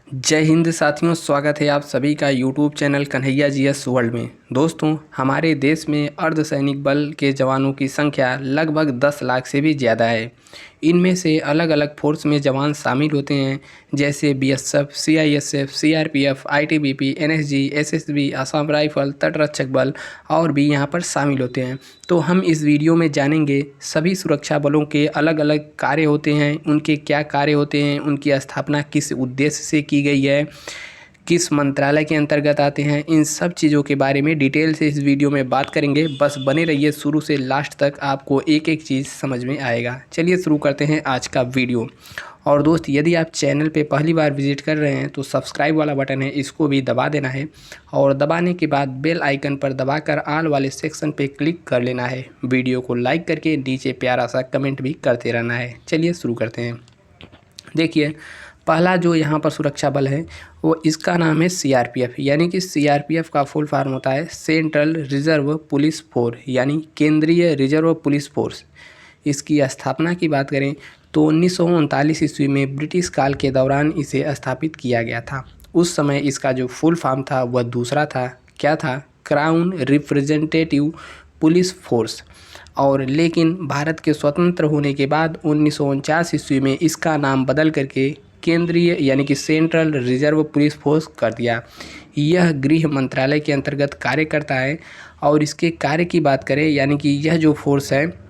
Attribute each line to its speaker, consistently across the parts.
Speaker 1: जय हिंद साथियों, स्वागत है आप सभी का YouTube channel Kanhaiya GS world में। दोस्तों, हमारे देश में अर्धसैनिक बल के जवानों की संख्या लगभग 10 लाख से भी ज़्यादा है। इनमें से अलग अलग फोर्स में जवान शामिल होते हैं, जैसे BSF, CISF, CRPF, ITBP, NSG, SSB, Assam rifle, तटरक्षक बल और भी यहाँ पर शामिल होते हैं। तो हम इस वीडियो में जानेंगे सभी सुरक्षा बलों के अलग अलग कार्य होते हैं, उनके क्या कार्य होते हैं, उनकी स्थापना किस उद्देश्य से की गई है, किस मंत्रालय के अंतर्गत आते हैं। इन सब चीज़ों के बारे में डिटेल से इस वीडियो में बात करेंगे। बस बने रहिए, शुरू से लास्ट तक आपको एक एक चीज़ समझ में आएगा। चलिए शुरू करते हैं आज का वीडियो। और दोस्त, यदि आप चैनल पे पहली बार विजिट कर रहे हैं तो सब्सक्राइब वाला बटन है, इसको भी दबा देना है और दबाने के बाद बेल आइकन पर दबाकर ऑल वाले सेक्शन पे क्लिक कर लेना है। वीडियो को लाइक करके नीचे प्यारा सा कमेंट भी करते रहना है। चलिए शुरू करते हैं। देखिए, पहला जो यहाँ पर सुरक्षा बल है वो इसका नाम है सीआरपीएफ, यानी कि सीआरपीएफ का फुल फॉर्म होता है सेंट्रल रिजर्व पुलिस फोर्स, यानी केंद्रीय रिजर्व पुलिस फोर्स। इसकी स्थापना की बात करें तो 1939 ईस्वी में ब्रिटिश काल के दौरान इसे स्थापित किया गया था। उस समय इसका जो फुल फॉर्म था वह दूसरा था। क्या था? Crown representative police force. और लेकिन भारत के स्वतंत्र होने के बाद 1949 ईस्वी में इसका नाम बदल करके केंद्रीय यानी कि सेंट्रल रिजर्व पुलिस फोर्स कर दिया। यह गृह मंत्रालय के अंतर्गत कार्य करता है। और इसके कार्य की बात करें, यानी कि यह जो फोर्स है,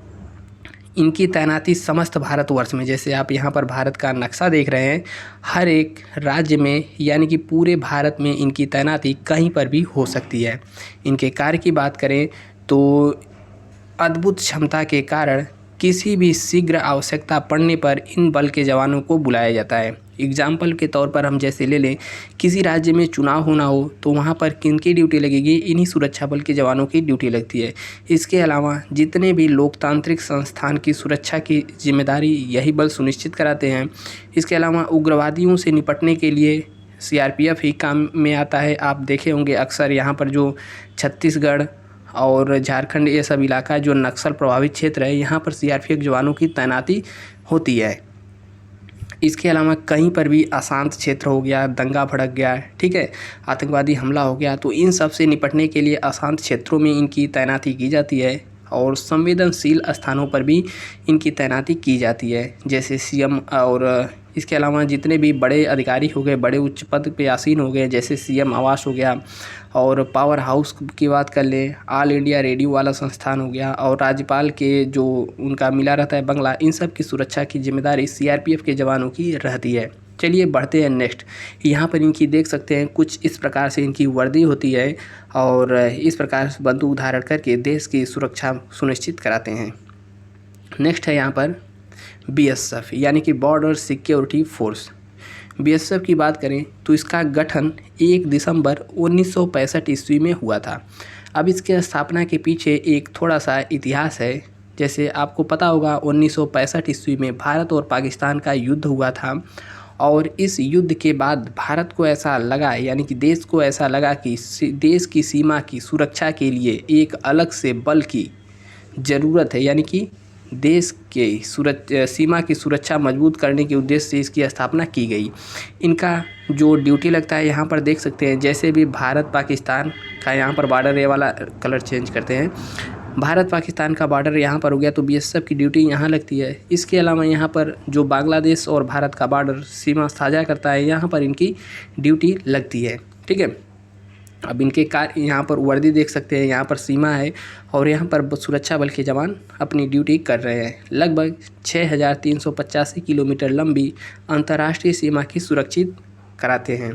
Speaker 1: इनकी तैनाती समस्त भारतवर्ष में, जैसे आप यहाँ पर भारत का नक्शा देख रहे हैं, हर एक राज्य में यानी कि पूरे भारत में इनकी तैनाती कहीं पर भी हो सकती है। इनके कार्य की बात करें तो अद्भुत क्षमता के कारण किसी भी शीघ्र आवश्यकता पड़ने पर इन बल के जवानों को बुलाया जाता है। एग्जाम्पल के तौर पर हम जैसे ले लें, किसी राज्य में चुनाव होना हो तो वहाँ पर किनकी ड्यूटी लगेगी? इन्हीं सुरक्षा बल के जवानों की ड्यूटी लगती है। इसके अलावा जितने भी लोकतांत्रिक संस्थान की सुरक्षा की जिम्मेदारी यही बल सुनिश्चित कराते हैं। इसके अलावा उग्रवादियों से निपटने के लिए सीआरपीएफ ही काम में आता है। आप देखे होंगे अक्सर यहाँ पर जो छत्तीसगढ़ और झारखंड, ये सब इलाका जो नक्सल प्रभावित क्षेत्र है, यहाँ पर सीआरपीएफ जवानों की तैनाती होती है। इसके अलावा कहीं पर भी अशांत क्षेत्र हो गया, दंगा भड़क गया, ठीक है, आतंकवादी हमला हो गया, तो इन सब से निपटने के लिए अशांत क्षेत्रों में इनकी तैनाती की जाती है। और संवेदनशील स्थानों पर भी इनकी तैनाती की जाती है, जैसे सीएम। और इसके अलावा जितने भी बड़े अधिकारी हो गए, बड़े उच्च पद पे आसीन हो गए, जैसे सीएम आवास हो गया, और पावर हाउस की बात कर लें, ऑल इंडिया रेडियो वाला संस्थान हो गया, और राज्यपाल के जो उनका मिला रहता है बंगला, इन सब की सुरक्षा की जिम्मेदारी सीआरपीएफ के जवानों की रहती है। चलिए बढ़ते हैं नेक्स्ट। यहाँ पर इनकी देख सकते हैं कुछ इस प्रकार से इनकी वर्दी होती है और इस प्रकार से बंदूक धारण करके देश की सुरक्षा सुनिश्चित कराते हैं। नेक्स्ट है यहाँ पर बीएसएफ, यानी कि बॉर्डर सिक्योरिटी फोर्स। बीएसएफ की बात करें तो इसका गठन 1 दिसंबर 1965 ईस्वी में हुआ था। अब इसके स्थापना के पीछे एक थोड़ा सा इतिहास है। जैसे आपको पता होगा 1965 ईस्वी में भारत और पाकिस्तान का युद्ध हुआ था, और इस युद्ध के बाद भारत को ऐसा लगा, यानी कि देश को ऐसा लगा कि देश की सीमा की सुरक्षा के लिए एक अलग से बल की ज़रूरत है, यानी कि देश के सीमा की सुरक्षा मजबूत करने के उद्देश्य से इसकी स्थापना की गई। इनका जो ड्यूटी लगता है, यहाँ पर देख सकते हैं, जैसे भी भारत पाकिस्तान का यहाँ पर बॉर्डर, ये वाला कलर चेंज करते हैं, भारत पाकिस्तान का बॉर्डर यहाँ पर हो गया तो बीएसएफ की ड्यूटी यहाँ लगती है। इसके अलावा यहाँ पर जो बांग्लादेश और भारत का बॉर्डर सीमा साझा करता है, यहाँ पर इनकी ड्यूटी लगती है, ठीक है। अब इनके कार्य यहाँ पर वर्दी देख सकते हैं, यहाँ पर सीमा है और यहाँ पर सुरक्षा बल के जवान अपनी ड्यूटी कर रहे हैं। लगभग 6385 किलोमीटर लंबी अंतर्राष्ट्रीय सीमा की सुरक्षित कराते हैं।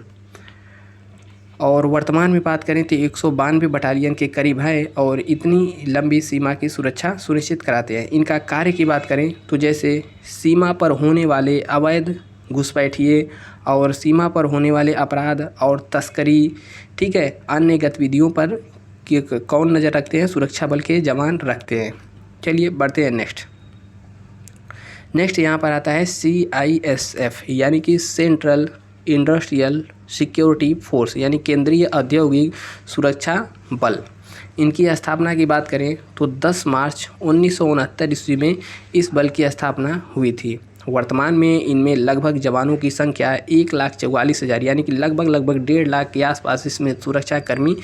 Speaker 1: और वर्तमान में बात करें तो 192 बटालियन के करीब है और इतनी लंबी सीमा की सुरक्षा सुनिश्चित कराते हैं। इनका कार्य की बात करें तो जैसे सीमा पर होने वाले अवैध घुसपैठिए और सीमा पर होने वाले अपराध और तस्करी, ठीक है, अन्य गतिविधियों पर कौन नज़र रखते हैं? सुरक्षा बल के जवान रखते हैं। चलिए बढ़ते हैं नेक्स्ट यहाँ पर आता है CISF, यानी कि सेंट्रल इंडस्ट्रियल सिक्योरिटी फोर्स, यानी केंद्रीय औद्योगिक सुरक्षा बल। इनकी स्थापना की बात करें तो 10 मार्च 1969 ईस्वी में इस बल की स्थापना हुई थी। वर्तमान में इनमें लगभग जवानों की संख्या 1,44,000 यानी कि लगभग 1.5 लाख के आसपास इसमें सुरक्षा कर्मी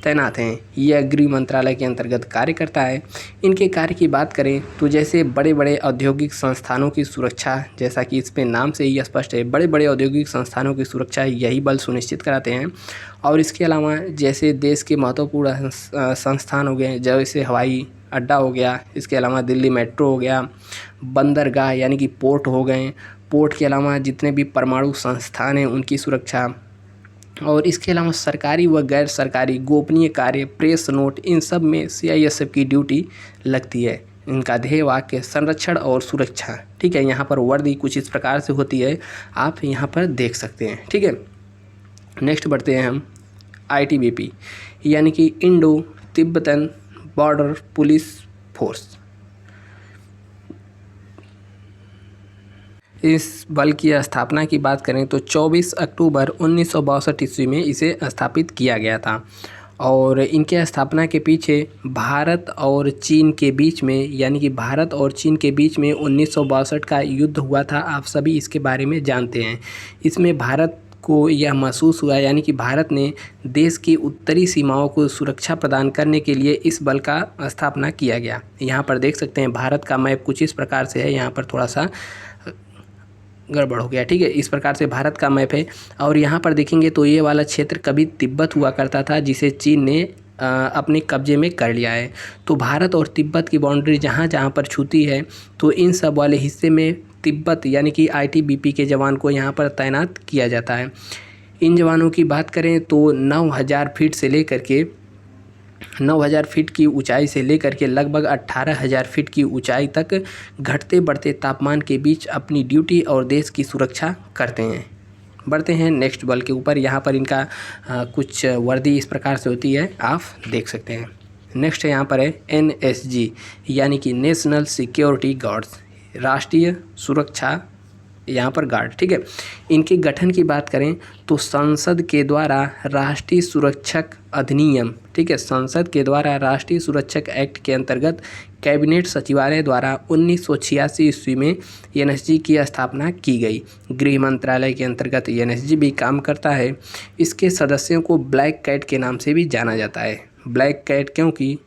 Speaker 1: तैनात हैं। यह गृह मंत्रालय के अंतर्गत कार्य करता है। इनके कार्य की बात करें तो जैसे बड़े बड़े औद्योगिक संस्थानों की सुरक्षा, जैसा कि इसमें नाम से ही स्पष्ट है, बड़े बड़े औद्योगिक संस्थानों की सुरक्षा यही बल सुनिश्चित कराते हैं। और इसके अलावा जैसे देश के महत्वपूर्ण संस्थान हो गए, जैसे हवाई अड्डा हो गया, इसके अलावा दिल्ली मेट्रो हो गया, बंदरगाह यानी कि पोर्ट हो गए, पोर्ट के अलावा जितने भी परमाणु संस्थान हैं उनकी सुरक्षा, और इसके अलावा सरकारी व गैर सरकारी गोपनीय कार्य, प्रेस नोट, इन सब में CISF की ड्यूटी लगती है। इनका ध्येय वाक्य संरक्षण और सुरक्षा। ठीक है, यहाँ पर वर्दी कुछ इस प्रकार से होती है, आप यहाँ पर देख सकते हैं। ठीक है, नेक्स्ट बढ़ते हैं हम ITBP यानी कि Indo Tibetan border police force. इस बल की स्थापना की बात करें तो 24 अक्टूबर 1962 ईस्वी में इसे स्थापित किया गया था। और इनके स्थापना के पीछे भारत और चीन के बीच में, यानी कि भारत और चीन के बीच में 1962 का युद्ध हुआ था। आप सभी इसके बारे में जानते हैं। इसमें भारत को यह महसूस हुआ, यानी कि भारत ने देश की उत्तरी सीमाओं को सुरक्षा प्रदान करने के लिए इस बल का स्थापना किया गया। यहाँ पर देख सकते हैं भारत का मैप कुछ इस प्रकार से है, यहाँ पर थोड़ा सा गड़बड़ हो गया। ठीक है, इस प्रकार से भारत का मैप है। और यहाँ पर देखेंगे तो ये वाला क्षेत्र कभी तिब्बत हुआ करता था, जिसे चीन ने अपने कब्जे में कर लिया है। तो भारत और तिब्बत की बाउंड्री जहाँ जहाँ पर छूती है, तो इन सब वाले हिस्से में तिब्बत यानी कि ITBP के जवान को यहाँ पर तैनात किया जाता है। इन जवानों की बात करें तो 9,000 फीट से लेकर के 9,000 फीट की ऊंचाई से लेकर के लगभग 18,000 फीट की ऊंचाई तक घटते बढ़ते तापमान के बीच अपनी ड्यूटी और देश की सुरक्षा करते हैं। बढ़ते हैं नेक्स्ट बल के ऊपर। यहाँ पर इनका कुछ वर्दी इस प्रकार से होती है, आप देख सकते हैं। नेक्स्ट यहाँ पर है NSG यानी कि नेशनल सिक्योरिटी गार्ड्स, राष्ट्रीय सुरक्षा यहाँ पर गार्ड। ठीक है, इनके गठन की बात करें तो संसद के द्वारा राष्ट्रीय सुरक्षक अधिनियम, ठीक है, संसद के द्वारा राष्ट्रीय सुरक्षक एक्ट के अंतर्गत कैबिनेट सचिवालय द्वारा 1986 ईस्वी में NSG की स्थापना की गई। गृह मंत्रालय के अंतर्गत NSG भी काम करता है। इसके सदस्यों को ब्लैक कैट के नाम से भी जाना जाता है। ब्लैक कैट क्योंकि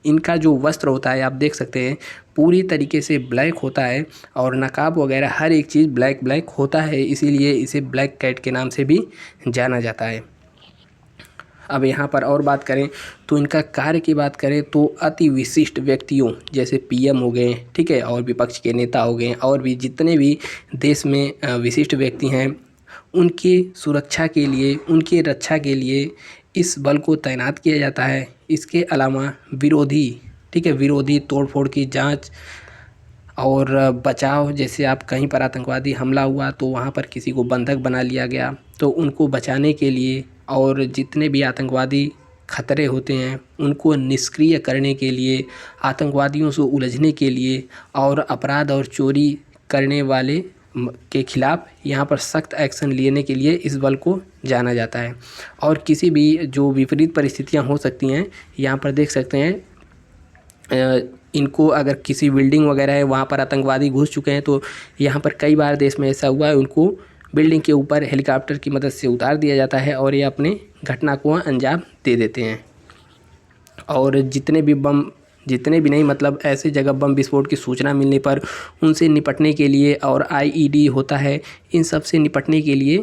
Speaker 1: इनका जो वस्त्र होता है, आप देख सकते हैं पूरी तरीके से ब्लैक होता है, और नकाब वगैरह हर एक चीज़ ब्लैक होता है, इसीलिए इसे ब्लैक कैट के नाम से भी जाना जाता है। अब यहाँ पर और बात करें तो इनका कार्य की बात करें तो अति विशिष्ट व्यक्तियों जैसे PM हो गए, ठीक है, और विपक्ष के नेता हो गए, और भी जितने भी देश में विशिष्ट व्यक्ति हैं, उनकी सुरक्षा के लिए, उनकी रक्षा के लिए इस बल को तैनात किया जाता है। इसके अलावा विरोधी, ठीक है, विरोधी तोड़फोड़ की जांच और बचाव, जैसे आप कहीं पर आतंकवादी हमला हुआ तो वहां पर किसी को बंधक बना लिया गया, तो उनको बचाने के लिए, और जितने भी आतंकवादी खतरे होते हैं उनको निष्क्रिय करने के लिए, आतंकवादियों से उलझने के लिए, और अपराध और चोरी करने वाले के खिलाफ यहाँ पर सख्त एक्शन लेने के लिए इस बल को जाना जाता है। और किसी भी जो विपरीत परिस्थितियाँ हो सकती हैं, यहाँ पर देख सकते हैं इनको, अगर किसी बिल्डिंग वगैरह है वहाँ पर आतंकवादी घुस चुके हैं, तो यहाँ पर कई बार देश में ऐसा हुआ है, उनको बिल्डिंग के ऊपर हेलीकॉप्टर की मदद से उतार दिया जाता है और ये अपने घटना को अंजाम दे देते हैं। और जितने भी नहीं, मतलब ऐसे जगह बम विस्फोट की सूचना मिलने पर उनसे निपटने के लिए, और IED होता है, इन सब से निपटने के लिए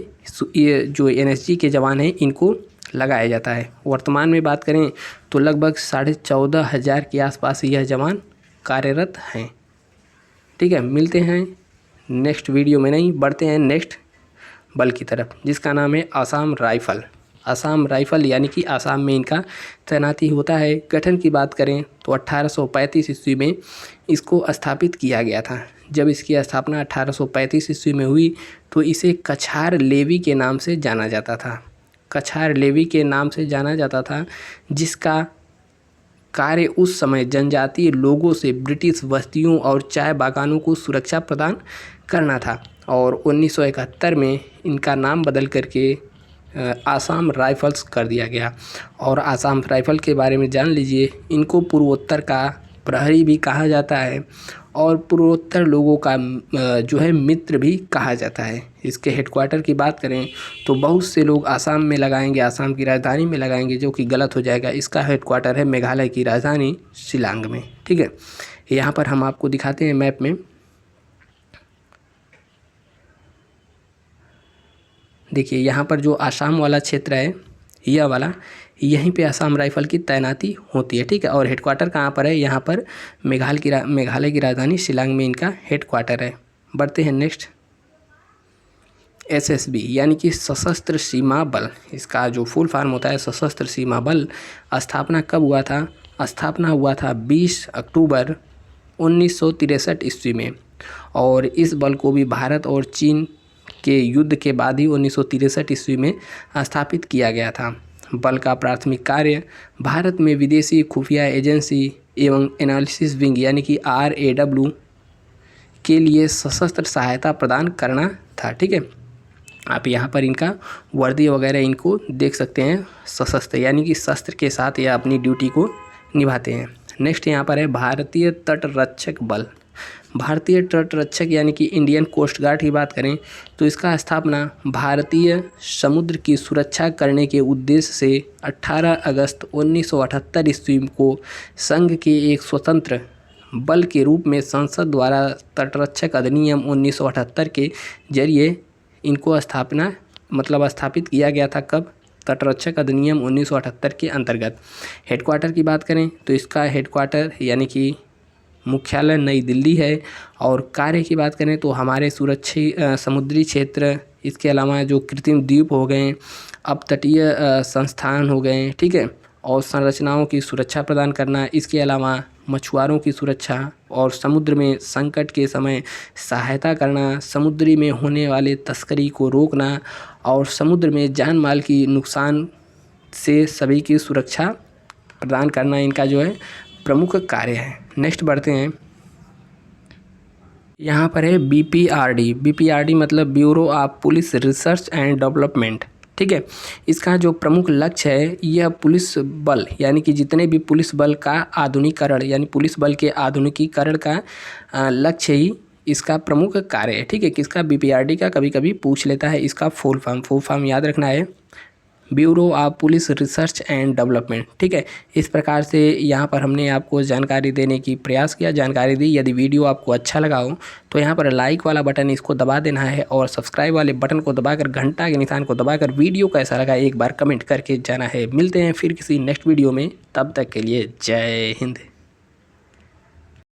Speaker 1: ये जो NSG के जवान हैं इनको लगाया जाता है। वर्तमान में बात करें तो लगभग 14,500 के आसपास यह जवान कार्यरत हैं। ठीक है, मिलते हैं नेक्स्ट वीडियो में। नहीं, बढ़ते हैं नेक्स्ट बल की तरफ, जिसका नाम है असम राइफल। असम राइफल यानी कि असम में इनका तैनाती होता है। गठन की बात करें तो 1835 ईस्वी में इसको स्थापित किया गया था। जब इसकी स्थापना 1835 ईस्वी में हुई तो इसे कछार लेवी के नाम से जाना जाता था। कछार लेवी के नाम से जाना जाता था, जिसका कार्य उस समय जनजातीय लोगों से ब्रिटिश बस्तियों और चाय बागानों को सुरक्षा प्रदान करना था। और 1971 में इनका नाम बदल करके आसाम राइफल्स कर दिया गया। और आसाम राइफल के बारे में जान लीजिए, इनको पूर्वोत्तर का प्रहरी भी कहा जाता है और पूर्वोत्तर लोगों का जो है मित्र भी कहा जाता है। इसके हेडक्वार्टर की बात करें तो बहुत से लोग आसाम में लगाएंगे, आसाम की राजधानी में लगाएंगे, जो कि गलत हो जाएगा। इसका हेडक्वार्टर है मेघालय की राजधानी शिलांग में। ठीक है, यहाँ पर हम आपको दिखाते हैं मैप में। देखिए यहाँ पर जो आसाम वाला क्षेत्र है, यह वाला, यहीं पे असम राइफल की तैनाती होती है। ठीक है, और हेडक्वार्टर कहाँ पर है? यहाँ पर मेघालय की राजधानी शिलांग में इनका हेडक्वार्टर है। बढ़ते हैं नेक्स्ट। SSB यानी कि सशस्त्र सीमा बल, इसका जो फुल फॉर्म होता है सशस्त्र सीमा बल। स्थापना कब हुआ था? स्थापना हुआ था 20 अक्टूबर 1963 ईस्वी में, और इस बल को भी भारत और चीन के युद्ध के बाद ही 1963 ईस्वी में स्थापित किया गया था। बल का प्राथमिक कार्य भारत में विदेशी खुफिया एजेंसी एवं एनालिसिस विंग यानी कि RAW के लिए सशस्त्र सहायता प्रदान करना था। ठीक है, आप यहाँ पर इनका वर्दी वगैरह इनको देख सकते हैं। सशस्त्र यानी कि शस्त्र के साथ यह अपनी ड्यूटी को निभाते हैं। नेक्स्ट यहाँ पर है भारतीय तटरक्षक बल। भारतीय तटरक्षक यानी कि इंडियन कोस्ट गार्ड की बात करें तो इसका स्थापना भारतीय समुद्र की सुरक्षा करने के उद्देश्य से 18 अगस्त 1978 ईस्वी को संघ के एक स्वतंत्र बल के रूप में संसद द्वारा तटरक्षक अधिनियम 1978 के जरिए इनको स्थापित किया गया था। कब? तटरक्षक अधिनियम 1978 के अंतर्गत। हेडक्वार्टर की बात करें तो इसका हेडक्वार्टर यानी कि मुख्यालय नई दिल्ली है। और कार्य की बात करें तो हमारे समुद्री क्षेत्र, इसके अलावा जो कृत्रिम द्वीप हो गए, अपतटीय संस्थान हो गए, ठीक है, और संरचनाओं की सुरक्षा प्रदान करना, इसके अलावा मछुआरों की सुरक्षा और समुद्र में संकट के समय सहायता करना, समुद्री में होने वाले तस्करी को रोकना और समुद्र में जान माल की नुकसान से सभी की सुरक्षा प्रदान करना इनका जो है प्रमुख कार्य है। नेक्स्ट बढ़ते हैं। यहाँ पर है BPRD मतलब bureau of police research and development. ठीक है, इसका जो प्रमुख लक्ष्य है यह पुलिस बल यानी कि जितने भी पुलिस बल का आधुनिकीकरण यानी पुलिस बल के आधुनिकीकरण का लक्ष्य ही इसका प्रमुख कार्य है। ठीक है, किसका? BPRD का कभी कभी पूछ लेता है। इसका फुल फॉर्म याद रखना है, bureau of police research and development. ठीक है, इस प्रकार से यहाँ पर हमने आपको जानकारी देने की प्रयास किया, जानकारी दी। यदि वीडियो आपको अच्छा लगा हो तो यहाँ पर लाइक वाला बटन इसको दबा देना है और सब्सक्राइब वाले बटन को दबाकर घंटा के निशान को दबाकर वीडियो कैसा लगा एक बार कमेंट करके जाना है। मिलते हैं फिर किसी नेक्स्ट वीडियो में, तब तक के लिए जय हिंद।